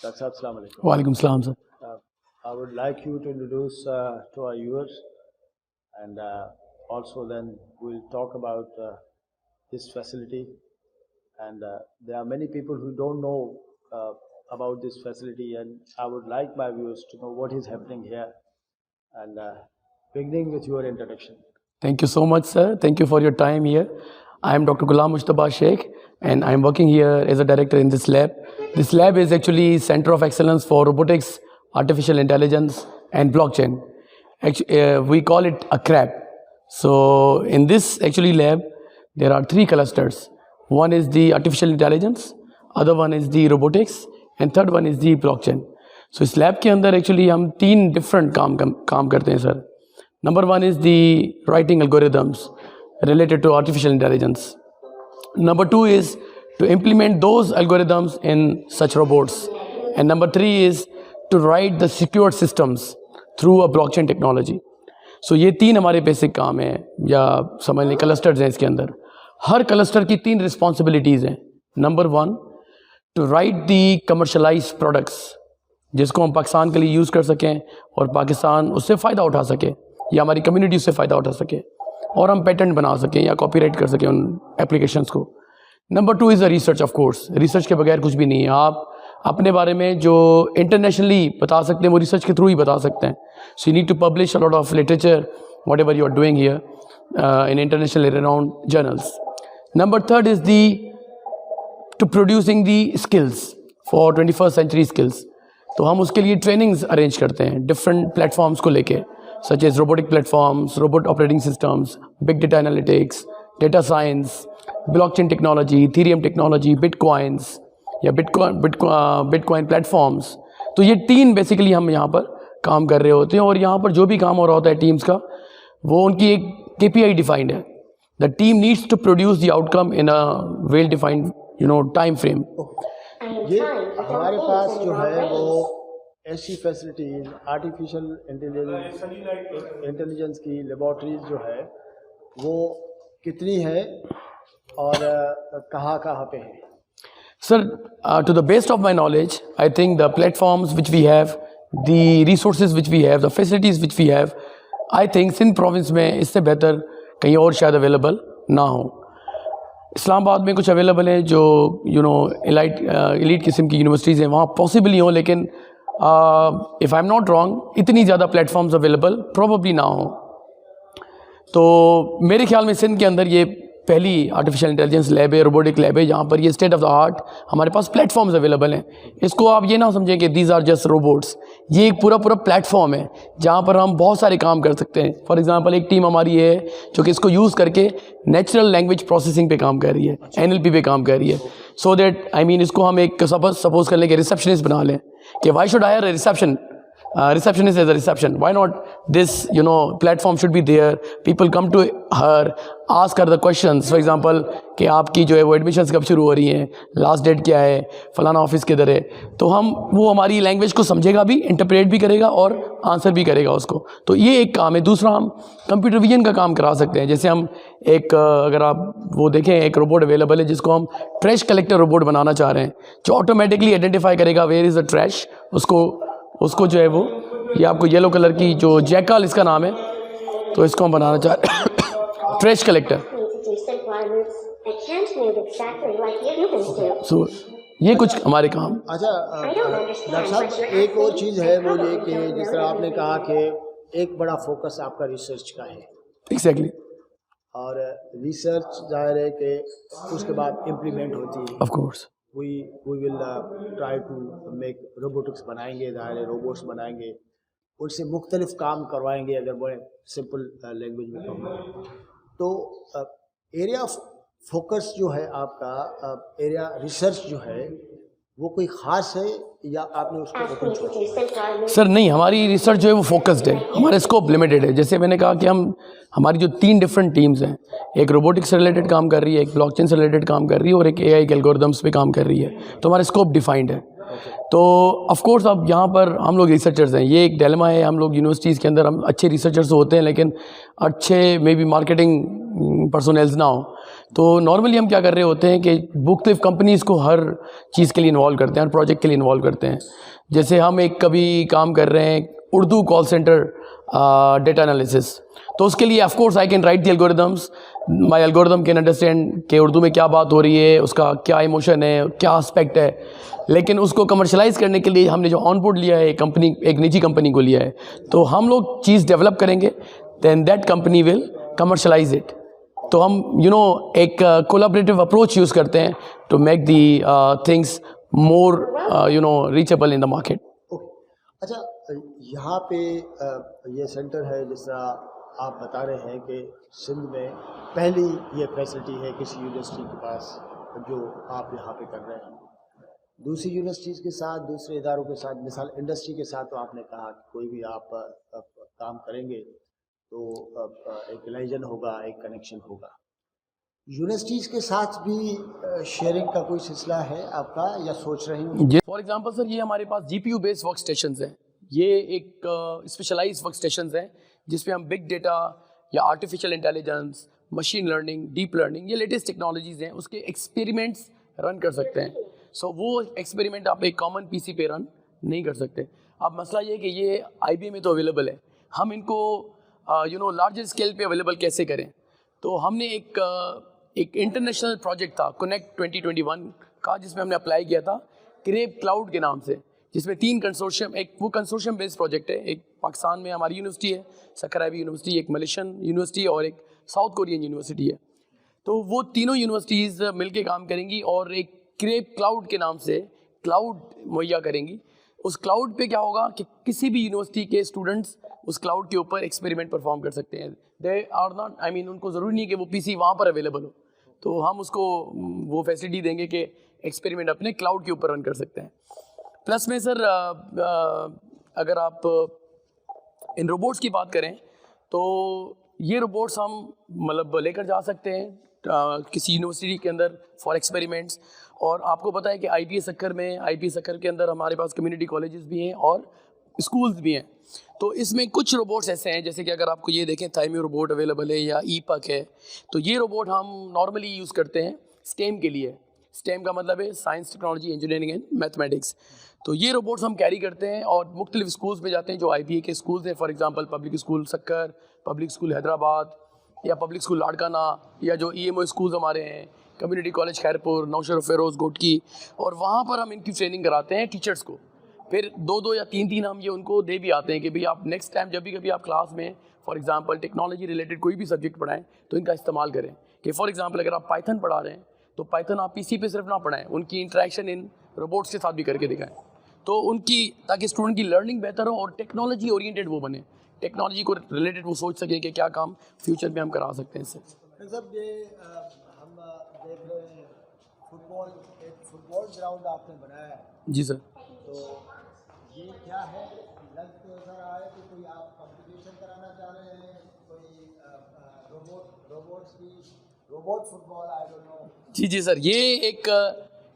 Dr. Saab, Assalamu alaikum. Walaikum salam, sir. I would like you to introduce to our viewers, and also then we'll talk about this facility. And there are many people who don't know about this facility, and I would like my viewers to know what is happening here. And beginning with your introduction. Thank you so much, sir. Thank you for your time here. I am Dr. Ghulam Mushtaba Sheikh, and I am working here as a director in this lab. This lab is actually Center of Excellence for Robotics, Artificial Intelligence, and Blockchain. Actually, we call it a CRAB. So in this actually lab, there are 3 clusters. One is the Artificial Intelligence, other one is the Robotics, and third one is the Blockchain. So इस lab के अंदर actually हम 3 different काम करते हैं sir. Number 1 is the writing algorithms related to artificial intelligence. Number 2 is to implement those algorithms in such robots. And number 3 is to write the secure systems through a blockchain technology. So ये 3 हमारे basic काम हैं, या समझ लें clusters हैं इसके अंदर. हर क्लस्टर की 3 रिस्पॉन्सिबिलिटीज़ हैं. Number 1, to write the commercialise products जिसको हम पाकिस्तान के लिए यूज़ कर सकें और पाकिस्तान उससे फ़ायदा उठा सके, या हमारी कम्युनिटी उससे फ़ायदा उठा सके, और हम पेटेंट बना सकें या कॉपीराइट कर सकें उन एप्लीकेशंस को. Number 2 is a research. Of course research के बगैर कुछ भी नहीं है. आप अपने बारे में जो इंटरनेशनली बता सकते हैं वो रिसर्च के थ्रू ही बता सकते हैं. So you need to publish a lot of literature whatever you are doing here in international renowned journals. Number 3 is the to producing the skills for 21st century skills. तो हम उसके लिए trainings arrange करते हैं different platforms को लेके, such as robotic platforms, robot operating systems, big data analytics, data science, blockchain technology, Ethereum technology, bitcoins या bitcoin platforms. तो ये 3 बेसिकली हम यहाँ पर काम कर रहे होते हैं, और यहाँ पर जो भी काम हो रहा होता है टीम्स का, वो उनकी एक KPI डिफाइंड है. The team needs to produce the outcome in a well defined time frame. ये हमारे पास जो है वो ऐसी फैसिलिटीज़ आर्टिफिशियल इंटेलिजेंस की लेबॉर्ट्रीज जो है वो कितनी है और कहाँ पे है? Sir, to the best of my knowledge, I think the platforms which we have, the resources which we have, the facilities which we have, I think Sindh province में इससे बेहतर कहीं और शायद अवेलेबल ना हो. इस्लामाबाद में कुछ अवेलेबल है जो एलीट किस्म की यूनिवर्सिटीज़ हैं, वहाँ पॉसिबली हो, लेकिन if I am not wrong इतनी ज़्यादा प्लेटफॉर्म्स अवेलेबल प्रोबेबली ना हो. तो मेरे ख्याल में सिंध के अंदर ये पहली आर्टिफिशियल इंटेलिजेंस लैब है, रोबोटिक लैब है, जहाँ पर ये स्टेट ऑफ द आर्ट हमारे पास प्लेटफॉर्म्स अवेलेबल हैं. इसको आप ये ना समझें कि दीज आर जस्ट रोबोट्स. ये एक पूरा प्लेटफॉर्म है जहाँ पर हम बहुत सारे काम कर सकते हैं. फॉर एग्जांपल एक टीम हमारी है जो कि इसको यूज़ करके नेचुरल लैंग्वेज प्रोसेसिंग पे काम कर रही है, NLP पे काम कर रही है. सो दैट इसको हम एक सपोज कर लें कि रिसेप्शनिस्ट बना लें, कि why should I hire a receptionist as a reception? Why not this platform should be there? People come to her, ask her the questions. For example, कि आपकी जो है वो एडमिशन्स कब शुरू हो रही हैं, लास्ट डेट क्या है, फलाना ऑफिस किधर है. तो वो हमारी लैंग्वेज को समझेगा भी, इंटरप्रेट भी करेगा और आंसर भी करेगा उसको. तो ये एक काम है. दूसरा, हम कंप्यूटर विजन का काम करा सकते हैं. जैसे हम अगर आप वो देखें, एक रोबोट अवेलेबल है जिसको हम ट्रैश कलेक्टर रोबोट बनाना चाह रहे हैं, जो ऑटोमेटिकली आइडेंटिफाई करेगा वेयर इज़ द ट्रैश. उसको जो है वो, ये आपको येलो कलर की जो जैकाल इसका नाम है, तो इसको हम बनाना चाह रहे हैं ट्रैश कलेक्टर. सो ये कुछ हमारे काम. अच्छा डॉक्टर साहब, एक और चीज़ है वो ये कि जिस तरह आपने कहा कि एक बड़ा फोकस आपका रिसर्च का है. एग्जैक्टली. और रिसर्च जाहिर है कि उसके बाद इम्प्लीमेंट होती है. Of course we will try to make robotics बनाएंगे, जाहिर है रोबोट्स बनाएंगे, उनसे मुख्तलिफ काम करवाएंगे, अगर बड़े सिंपल लैंग्वेज में कहूँ तो. एरिया ऑफ फोकस जो है आपका, एरिया रिसर्च जो है वो कोई ख़ास है या आपने उसको ओपन छोड़ा? सर नहीं, हमारी रिसर्च जो है वो फोकस्ड है, हमारा स्कोप लिमिटेड है. जैसे मैंने कहा कि हमारी जो 3 डिफरेंट टीम्स हैं, एक रोबोटिक्स से रिलेटेड काम कर रही है, एक ब्लॉकचेन से रिलेटेड काम कर रही है, और एक AI के एल्गोरिथम्स पे काम कर रही है. तो हमारा स्कोप डिफाइंड है. तो ऑफ कोर्स अब यहाँ पर हम लोग रिसर्चर्स हैं. ये एक डिलेमा है. हम लोग यूनिवर्सिटीज़ के अंदर हम अच्छे रिसर्चर्स होते हैं, लेकिन अच्छे मे बी मार्केटिंग पर्सोनेल्स ना हो. तो नॉर्मली हम क्या कर रहे होते हैं कि मुख्तलिफ कंपनीज़ को हर चीज़ के लिए इन्वॉल्व करते हैं, हर प्रोजेक्ट के लिए इन्वॉल्व करते हैं। जैसे हम एक कभी काम कर रहे हैं Urdu call centre data analysis, तो उसके लिए of course I can write the algorithms, my algorithm can understand कि उर्दू में क्या बात हो रही है, उसका क्या इमोशन है, क्या एस्पेक्ट है। लेकिन उसको कमर्शलाइज़ करने के लिए हमने जो ऑन बोर्ड लिया है एक निजी कंपनी को लिया है, तो हम लोग चीज़ डेवलप करेंगे, then that company will commercialise it. तो हम एक कोलैबोरेटिव अप्रोच यूज़ करते हैं to make the things more reachable in the market. अच्छा, यहाँ पे ये सेंटर है, जिस तरह आप बता रहे हैं कि सिंध में पहली ये फैसिलिटी है किसी यूनिवर्सिटी के पास जो आप यहाँ पे कर रहे हैं। दूसरी यूनिवर्सिटीज़ के साथ, दूसरे इदारों के साथ, मिसाल इंडस्ट्री के साथ, तो आपने कहा कि कोई भी आप काम करेंगे तो एक रिलेशन होगा, एक कनेक्शन होगा। यूनिवर्सिटीज़ के साथ भी शेयरिंग का कोई सिलसिला है आपका या सोच रहे हैं? फॉर एग्जांपल सर, ये हमारे पास GPU बेस्ड वर्क स्टेशंस हैं। ये एक स्पेशलाइज्ड वर्क स्टेशंस हैं जिसपे हम बिग डेटा या artificial intelligence, machine learning, deep learning, ये लेटेस्ट टेक्नोलॉजीज़ हैं, उसके एक्सपेरिमेंट्स रन कर सकते हैं। सो वो एक्सपेरिमेंट आप एक कॉमन PC पे रन नहीं कर सकते। अब मसला ये है कि ये IBM में तो अवेलेबल है, हम इनको लार्जर स्केल पे अवेलेबल कैसे करें। तो हमने एक इंटरनेशनल प्रोजेक्ट था कनेक्ट 2021 का, जिसमें हमने अप्लाई किया था क्रेप क्लाउड के नाम से, जिसमें 3 कंसोर्शियम, एक वो कंसोर्शियम बेस्ड प्रोजेक्ट है, एक पाकिस्तान में हमारी यूनिवर्सिटी है सकराइबी यूनिवर्सिटी, एक मलेशियन यूनिवर्सिटी और एक साउथ कोरियन यूनिवर्सिटी है। तो वो तीनों यूनिवर्सिटीज़ मिलके काम करेंगी और एक क्रेप क्लाउड के नाम से क्लाउड मुहैया करेंगी। उस क्लाउड पे क्या होगा कि किसी भी यूनिवर्सिटी के स्टूडेंट्स उस क्लाउड के ऊपर एक्सपेरिमेंट परफॉर्म कर सकते हैं। They are not, I mean उनको ज़रूरी नहीं कि वो PC वहाँ पर अवेलेबल हो, तो हम उसको वो फैसिलिटी देंगे कि एक्सपेरिमेंट अपने क्लाउड के ऊपर रन कर सकते हैं। प्लस में सर अगर आप इन रोबोट्स की बात करें तो ये रोबोट्स हम मतलब लेकर जा सकते हैं किसी यूनिवर्सिटी के अंदर फॉर एक्सपेरिमेंट्स। और आपको पता है कि IPS सक्कर के अंदर हमारे पास कम्युनिटी कॉलेजेस भी हैं और स्कूल्स भी हैं। तो इसमें कुछ रोबोट्स ऐसे हैं, जैसे कि अगर आपको ये देखें थाइमी रोबोट अवेलेबल है या EPUC है, तो ये रोबोट हम नॉर्मली यूज़ करते हैं STEM के लिए। STEM का मतलब है science, technology, engineering and mathematics. तो ये रोबोट्स हम कैरी करते हैं और मुख्तलिफ स्कूल्स में जाते हैं जो IPA के स्कूल्स हैं। For example public school Sukkur, public school Hyderabad या पब्लिक स्कूल लाड़काना, या जो EMO स्कूल्स हमारे हैं, कम्युनिटी कॉलेज खैरपुर, नौशर फेरोज़ गोटकी, और वहाँ पर हम इनकी ट्रेनिंग कराते हैं टीचर्स को। फिर 2-2 या 3-3 हम ये उनको दे भी आते हैं कि भाई आप नेक्स्ट टाइम जब भी कभी आप क्लास में फॉर एग्जांपल टेक्नोलॉजी रिलेटेड कोई भी सब्जेक्ट पढ़ाएं तो इनका इस्तेमाल करें। कि फॉर एग्जांपल अगर आप पाइथन पढ़ा रहे हैं तो पाइथन आप PC पे सिर्फ ना पढ़ाएं, उनकी इंटरेक्शन इन रोबोट्स के साथ भी करके दिखाएं, तो उनकी ताकि स्टूडेंट की लर्निंग बेहतर हो और टेक्नोलॉजी ओरिएंटेड वो बने, टेक्नोलॉजी को रिलेटेड वो सोच सके कि क्या काम फ्यूचर में हम करा सकते हैं इससे। मतलब ये हम देख रहे हैं एक फुटबॉल ग्राउंड आपने बनाया है। जी सर। तो ये क्या है, लग तो ऐसा रहा है कि कोई आप कंपटीशन कराना चाह रहे हैं, कोई robot football, I don't know. जी सर, ये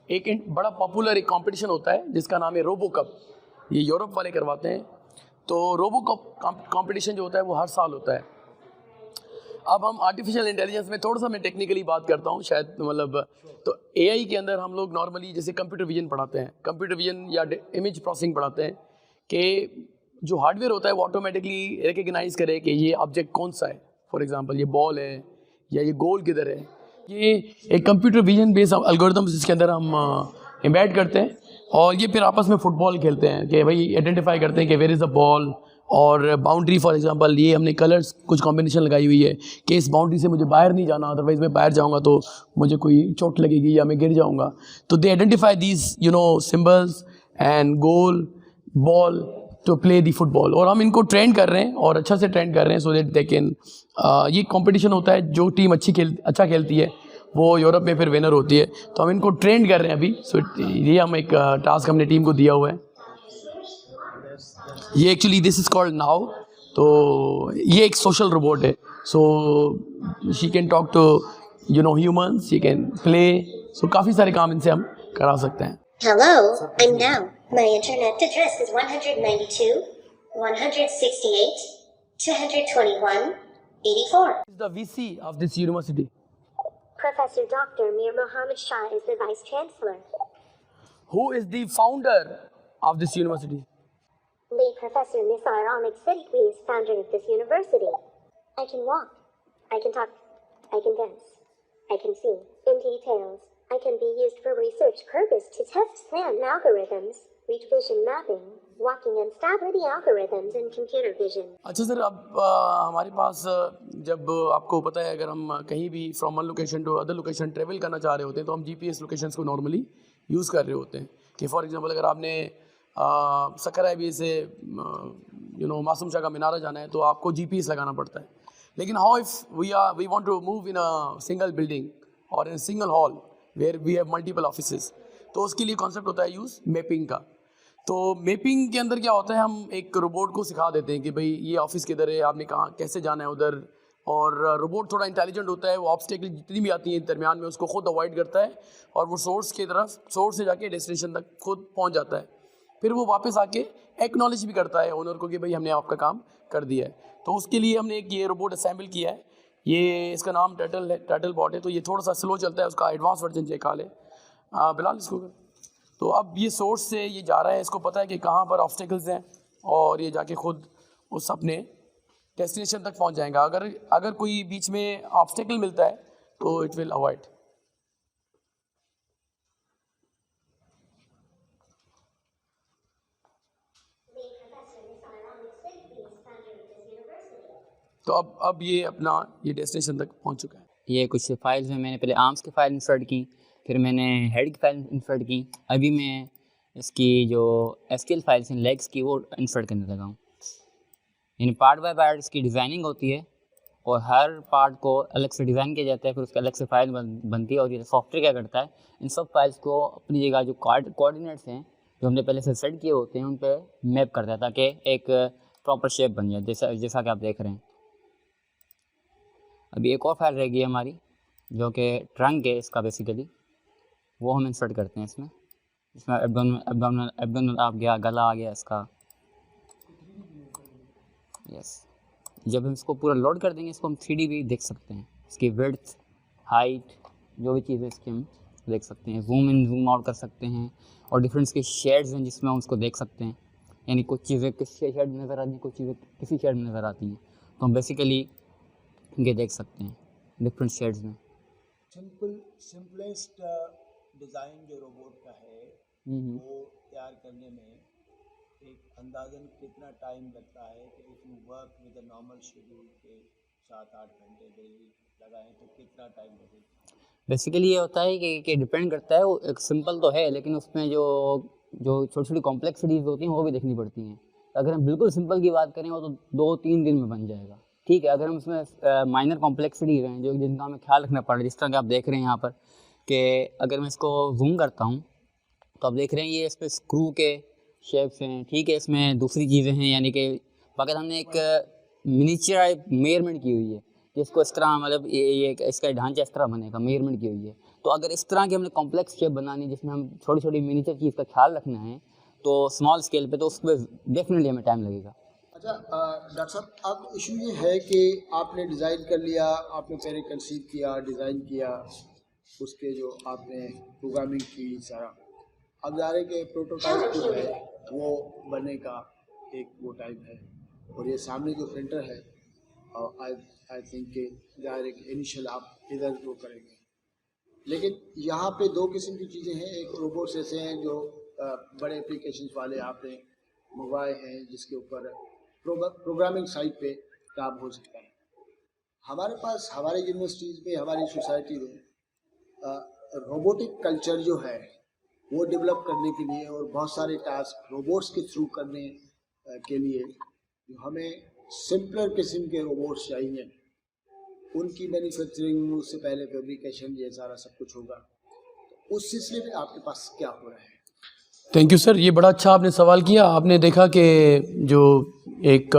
एक बड़ा पॉपुलर एक कंपटीशन होता है जिसका नाम है रोबो कप। ये यूरोप वाले करवाते हैं। तो रोबो कप कंपटीशन जो होता है वो हर साल होता है। अब हम आर्टिफिशियल इंटेलिजेंस में थोड़ा सा मैं टेक्निकली बात करता हूँ शायद, मतलब तो AI के अंदर हम लोग नॉर्मली जैसे कंप्यूटर विजन पढ़ाते हैं, कंप्यूटर विजन या इमेज प्रोसेसिंग पढ़ाते हैं कि जो हार्डवेयर होता है वो ऑटोमेटिकली रिकग्नाइज करे कि ये ऑब्जेक्ट कौन सा है। फॉर एग्जांपल ये बॉल है या ये गोल किधर है। ये एक कंप्यूटर विजन बेस्ड एल्गोरिथम्स इसके अंदर हम एम्बेड करते हैं और ये फिर आपस में फुटबॉल खेलते हैं कि भाई आइडेंटिफाई करते हैं कि वेयर इज़ द बॉल। और बाउंड्री फॉर एग्जांपल ये हमने कलर्स कुछ कॉम्बिनेशन लगाई हुई है कि इस बाउंड्री से मुझे बाहर नहीं जाना, अदरवाइज मैं बाहर जाऊंगा तो मुझे कोई चोट लगेगी या मैं गिर जाऊंगा। तो they identify these symbols and goal ball to play the football. और हम इनको ट्रेंड कर रहे हैं और अच्छा से ट्रेंड कर रहे हैं सो दैट दे कैन, ये कंपटीशन होता है, जो टीम अच्छा खेलती है वो यूरोप में फिर विनर होती है। तो हम इनको ट्रेंड कर रहे हैं अभी। सो ये हम एक टास्क हमने टीम को दिया हुआ है। ये actually this is called now. तो ये एक सोशल रोबोट है। So she can talk to humans, she can play. So काफ़ी सारे काम इनसे हम करा सकते हैं। Hello, I'm Now. My internet address is 192.168.221.84. The VC of this university. Professor Dr. Mir Mohammed Shah is the Vice Chancellor. Who is the founder of this university? Lead Professor Nisar Ahmed Siddiqui is founder of this university. I can walk. I can talk. I can dance. I can see in details. I can be used for research purpose to test SLAM algorithms, reach vision mapping, walking and stability algorithms in computer vision. अच्छा sir, अब हमारे पास जब आपको पता है अगर हम कहीं भी from one location to other location travel करना चाह रहे होते हैं तो हम जीपीएस लोकेशंस को नॉर्मली यूज़ कर रहे होते हैं कि फॉर एग्जांपल अगर आपने सक्कर हाईवे से मासूम शाह का मीनारा जाना है तो आपको जीपीएस लगाना पड़ता है. लेकिन how if we want to move in a single building और in single hall where we have multiple offices, तो उसके लिए कॉन्सेप्ट होता है यूज़ मैपिंग का. तो मैपिंग के अंदर क्या होता है, हम एक रोबोट को सिखा देते हैं कि भाई ये ऑफिस किधर है, आपने कहाँ कैसे जाना है उधर, और रोबोट थोड़ा इंटेलिजेंट होता है, वो ऑब्स्टेकल जितनी भी आती हैं दरमियान में उसको खुद अवॉइड करता है और वो सोर्स से जाके डेस्टिनेशन तक खुद पहुँच जाता है. फिर वो वापस आके एक्नॉलेज भी करता है ओनर को कि भाई हमने आपका काम कर दिया है. तो उसके लिए हमने एक ये रोबोट असेंबल किया है, ये इसका नाम टर्टल बॉट है. तो ये थोड़ा सा स्लो चलता है, उसका एडवांस वर्जन चेकाल है. बिलाल इसको कर. तो अब ये सोर्स से ये जा रहा है, इसको पता है कि कहाँ पर ऑब्स्टेकल्स हैं और ये जाके खुद उस अपने डेस्टिनेशन तक पहुँच जाएगा. अगर कोई बीच में ऑब्स्टेकल मिलता है तो इट विल अवॉइड. तो अब ये डेस्टिनेशन तक पहुंच चुका है. ये कुछ फाइल्स में मैंने पहले आर्म्स की फ़ाइल इंसर्ट की, फिर मैंने हेड की फाइल इंसर्ट की, अभी मैं इसकी जो एसक्यूएल फाइल्स हैं लेग्स की वो इंसर्ट करने लगा हूँ. यानी पार्ट बाय पार्ट इसकी डिज़ाइनिंग होती है और हर पार्ट को अलग से डिज़ाइन किया जाता है, फिर उसके अलग से फाइल बनती है. और ये सॉफ्टवेयर क्या करता है, इन सब फाइल्स को अपनी जगह जो कोऑर्डिनेट्स हैं जो हमने पहले से सेट किए होते हैं उन पर मैप करता है ताकि एक प्रॉपर शेप बन जाए, जैसा कि आप देख रहे हैं. अभी एक और फाइल रह गई है हमारी जो कि ट्रंक है इसका बेसिकली, वो हम इंसर्ट करते हैं इसमें एब्डोमिनल आ गया, गला आ गया इसका. यस, जब हम इसको पूरा लोड कर देंगे इसको हम 3D भी देख सकते हैं, इसकी विड्थ, हाइट, जो भी चीज़ें इसकी हम देख सकते हैं. जूम इन जूम आउट कर सकते हैं और डिफरेंट इसके शेड्स हैं जिसमें हम उसको देख सकते हैं. यानी कुछ चीज़ें किस शेड में नज़र आती हैं, कुछ चीज़ें किसी शेड में नज़र आती हैं, तो हम बेसिकली ये देख सकते हैं डिफरेंट शेड्स में. सिंपलेस्ट डिज़ाइन जो रोबोट का है वो तैयार करने में एक अंदाज़न कितना टाइम लगता है कि if you work with a normal schedule के 7-8 घंटे डेली लगाएं तो कितना टाइम लगेगा? बेसिकली ये होता है कि डिपेंड करता है. वो एक सिंपल तो है लेकिन उसमें जो छोटी छोटी कॉम्प्लेक्सिटीज़ होती हैं वो भी देखनी पड़ती हैं. अगर हम बिल्कुल सिंपल की बात करें वो तो 2-3 दिन में बन जाएगा. ठीक है, अगर हम उसमें माइनर कॉम्प्लेक्सिटीज़ हैं जिनका हमें ख्याल रखना पड़ रहा है, जिस तरह के आप देख रहे हैं यहाँ पर कि अगर मैं इसको जूम करता हूँ तो आप देख रहे हैं ये इस पर स्क्रू के शेप्स हैं. ठीक है, इसमें दूसरी चीज़ें हैं यानी कि बाकी हमने एक मिनिएचर मेजरमेंट की हुई है कि इसको इस तरह मतलब ये इसका ढांचा इस तरह बनेगा, मेजरमेंट की हुई है. तो अगर इस तरह की हमने कॉम्प्लेक्स शेप बनानी है जिसमें हम छोटी छोटी मिनिएचर चीज़ का ख्याल रखना है तो स्मॉल स्केल पे, तो उस पर डेफिनेटली हमें टाइम लगेगा. अच्छा डॉक्टर साहब, अब इशू ये है कि आपने डिज़ाइन कर लिया, आपने पहले कंसीव किया, डिज़ाइन किया, उसके जो आपने प्रोग्रामिंग की सारा, अब जा रहे कि प्रोटोटाइप जो है वो बनने का एक वो टाइम है और ये सामने जो प्रिंटर है आई थिंक कि जा रहे कि इनिशियल आप इधर वो करेंगे. लेकिन यहाँ पे दो किस्म की चीज़ें हैं. एक रोबोट्स ऐसे हैं जो बड़े एप्लीकेशंस वाले आपने मंगवाए हैं जिसके ऊपर प्रोग्रामिंग साइट पे काम हो सकता है. हमारे पास हमारी यूनिवर्सिटीज़ में, हमारी सोसाइटी में रोबोटिक कल्चर जो है वो डेवलप करने के लिए और बहुत सारे टास्क रोबोट्स के थ्रू करने के लिए जो हमें सिंपलर किस्म के रोबोट्स चाहिए, उनकी मैन्युफैक्चरिंग, उससे पहले फैब्रिकेशन, ये सारा सब कुछ होगा. उस सिलसिले में आपके पास क्या हो रहा है? थैंक यू सर, ये बड़ा अच्छा आपने सवाल किया. आपने देखा कि जो एक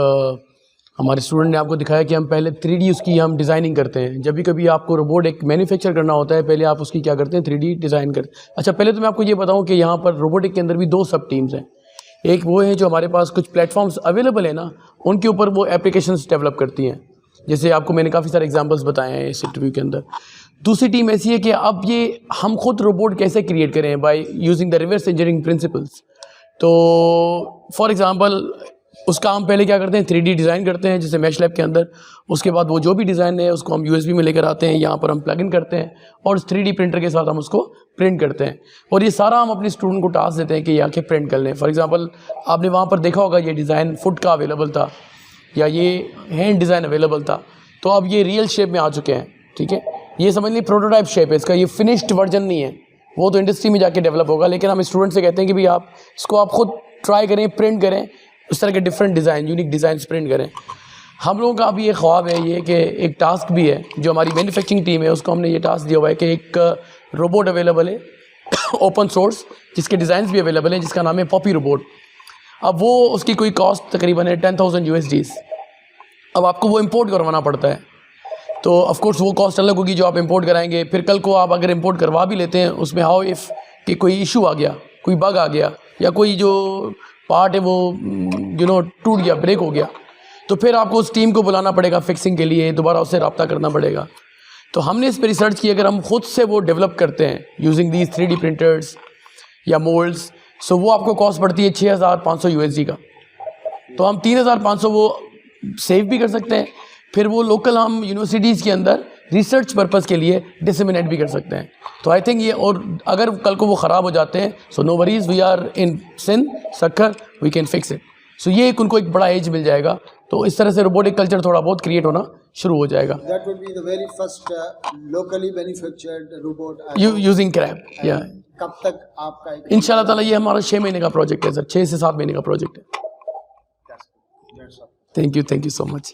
हमारे स्टूडेंट ने आपको दिखाया कि हम पहले 3D उसकी हम डिज़ाइनिंग करते हैं. जब भी कभी आपको रोबोट एक मैन्युफैक्चर करना होता है पहले आप उसकी क्या करते हैं, 3D डिज़ाइन करते हैं. अच्छा, पहले तो मैं आपको ये बताऊं कि यहाँ पर रोबोटिक के अंदर भी 2 सब टीम्स हैं. एक वो है जो हमारे पास कुछ प्लेटफॉर्म्स अवेलेबल है ना, उनके ऊपर वो एप्लीकेशंस डेवलप करती हैं. जैसे आपको मैंने काफ़ी सारे एग्जांपल्स बताए हैं इस इंटरव्यू के अंदर. दूसरी टीम ऐसी है कि अब ये हम खुद रोबोट कैसे क्रिएट करें by using the reverse engineering principles. तो फॉर एग्जांपल उसका हम पहले क्या करते हैं, 3D डिज़ाइन करते हैं जैसे मैश लैब के अंदर। उसके बाद वो जो भी डिज़ाइन है उसको हम USB में लेकर आते हैं, यहाँ पर हम प्लग इन करते हैं और 3D प्रिंटर के साथ हम उसको प्रिंट करते हैं। और ये सारा हम अपने स्टूडेंट को टास्क देते हैं कि ये आके प्रिंट कर लें। फॉर एग्जांपल आपने वहाँ पर देखा होगा ये डिज़ाइन फुट का अवेलेबल था या ये हैंड डिज़ाइन अवेलेबल था, तो अब ये रियल शेप में आ चुके हैं। ठीक है, ये समझ लीजिए प्रोटोटाइप शेप है इसका, ये फिनिश्ड वर्जन नहीं है, वो तो इंडस्ट्री में जाके डेवलप होगा। लेकिन हम स्टूडेंट से कहते हैं कि भाई आप इसको आप खुद ट्राई करें, प्रिंट करें, उस तरह के different design, unique design print करें। हम लोगों का अभी ये ख्वाब है ये कि एक टास्क भी है जो हमारी मैन्युफैक्चरिंग टीम है उसको हमने ये टास्क दिया हुआ है कि एक रोबोट अवेलेबल है ओपन सोर्स जिसके डिज़ाइंस भी अवेलेबल हैं, जिसका नाम है पॉपी रोबोट। अब वो उसकी कोई कॉस्ट तकरीबन है 10,000 USDs। अब आपको वो इंपोर्ट करवाना पड़ता है, तो ऑफ कोर्स वो कॉस्ट अलग होगी जो आप इंपोर्ट कराएंगे। फिर कल को आप अगर इंपोर्ट करवा भी लेते हैं उसमें हाउ इफ़ कि कोई इशू आ गया, कोई बग आ गया या कोई जो पार्ट है वो टूट गया, ब्रेक हो गया, तो फिर आपको उस टीम को बुलाना पड़ेगा फिक्सिंग के लिए, दोबारा उससे रब्ता करना पड़ेगा। तो हमने इस पर रिसर्च की, अगर हम खुद से वो डेवलप करते हैं यूजिंग दीज 3D प्रिंटर्स या मोल्ड्स, सो वो आपको कॉस्ट पड़ती है 6,500 USD का। तो हम 3,500 वो सेव भी कर सकते हैं, फिर वो लोकल हम यूनिवर्सिटीज़ के अंदर रिसर्च पर्पज़ के लिए डिसमिनेट भी कर सकते हैं। तो आई थिंक ये, और अगर कल को वो ख़राब हो जाते हैं so no worries, we are in Sindh Sukkur, we can fix it. So ये एक उनको एक बड़ा एज मिल जाएगा, तो इस तरह से रोबोटिक कल्चर थोड़ा बहुत क्रिएट होना शुरू हो जाएगा। That would be the very first locally manufactured robot. Using crab, या कब तक आपका इंशाल्लाह ताला ये हमारा 6 महीने का प्रोजेक्ट है सर, 6 से 7 महीने का प्रोजेक्ट है। Thank you so much.